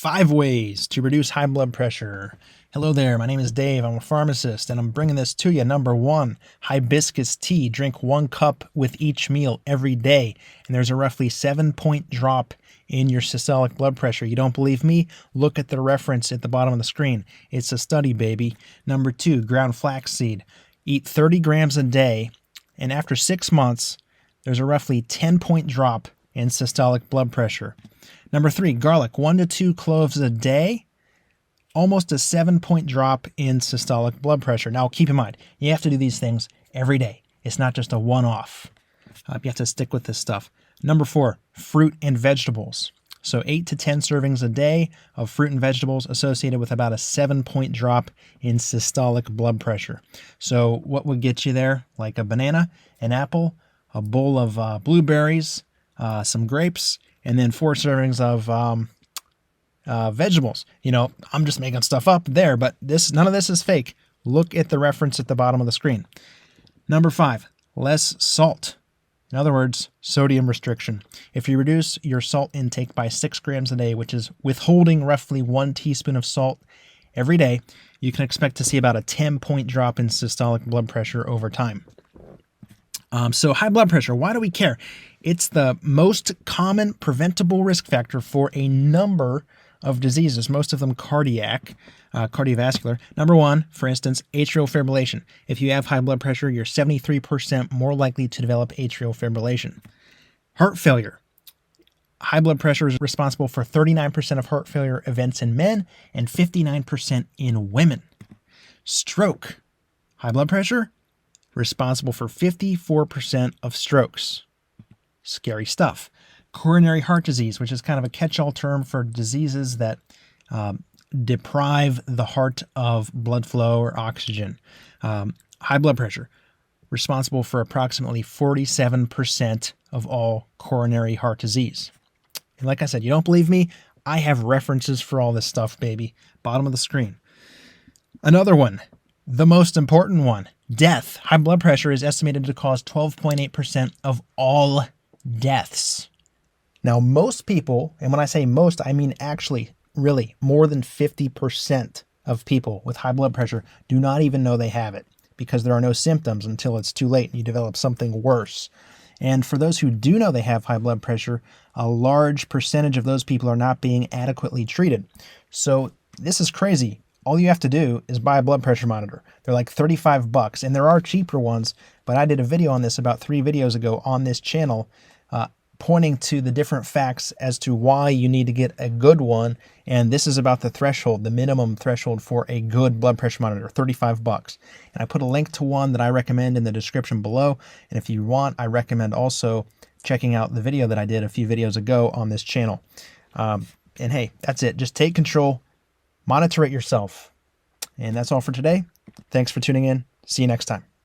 5 ways to reduce high blood pressure. Hello there, my name is Dave. I'm a pharmacist and I'm bringing this to you. Number 1, hibiscus tea. Drink 1 cup with each meal every day. And there's a roughly 7-point drop in your systolic blood pressure. You don't believe me? Look at the reference at the bottom of the screen. It's a study, baby. Number 2, ground flaxseed. Eat 30 grams a day, and after 6 months, there's a roughly 10-point drop in systolic blood pressure. Number 3, garlic. 1 to 2 cloves a day, almost a 7-point drop in systolic blood pressure. Now, keep in mind, you have to do these things every day. It's not just a one-off. You have to stick with this stuff. Number 4, fruit and vegetables. So 8 to 10 servings a day of fruit and vegetables associated with about a 7-point drop in systolic blood pressure. So what would get you there? Like a banana, an apple, a bowl of blueberries, some grapes, and then 4 servings of vegetables. You know, I'm just making stuff up there, but none of this is fake. Look at the reference at the bottom of the screen. Number 5, less salt. In other words, sodium restriction. If you reduce your salt intake by 6 grams a day, which is withholding roughly 1 teaspoon of salt every day, you can expect to see about a 10-point drop in systolic blood pressure over time. So high blood pressure, why do we care? It's the most common preventable risk factor for a number of diseases, most of them cardiovascular. Number 1, for instance, atrial fibrillation. If you have high blood pressure, you're 73% more likely to develop atrial fibrillation. Heart failure. High blood pressure is responsible for 39% of heart failure events in men and 59% in women. Stroke. High blood pressure, responsible for 54% of strokes. Scary stuff. Coronary heart disease, which is kind of a catch-all term for diseases that deprive the heart of blood flow or oxygen. High blood pressure, responsible for approximately 47% of all coronary heart disease. And like I said, you don't believe me? I have references for all this stuff, baby. Bottom of the screen. Another one, the most important one, death. High blood pressure is estimated to cause 12.8% of all deaths. Now, most people, and when I say most, I mean actually, really, more than 50% of people with high blood pressure do not even know they have it because there are no symptoms until it's too late and you develop something worse. And for those who do know they have high blood pressure, a large percentage of those people are not being adequately treated. So this is crazy. All you have to do is buy a blood pressure monitor. They're like $35, and there are cheaper ones, but I did a video on this about 3 videos ago on this channel, pointing to the different facts as to why you need to get a good one. And this is about the threshold, the minimum threshold for a good blood pressure monitor, $35. And I put a link to one that I recommend in the description below. And if you want, I recommend also checking out the video that I did a few videos ago on this channel. And hey, that's it. Just take control, monitor it yourself. And that's all for today. Thanks for tuning in. See you next time.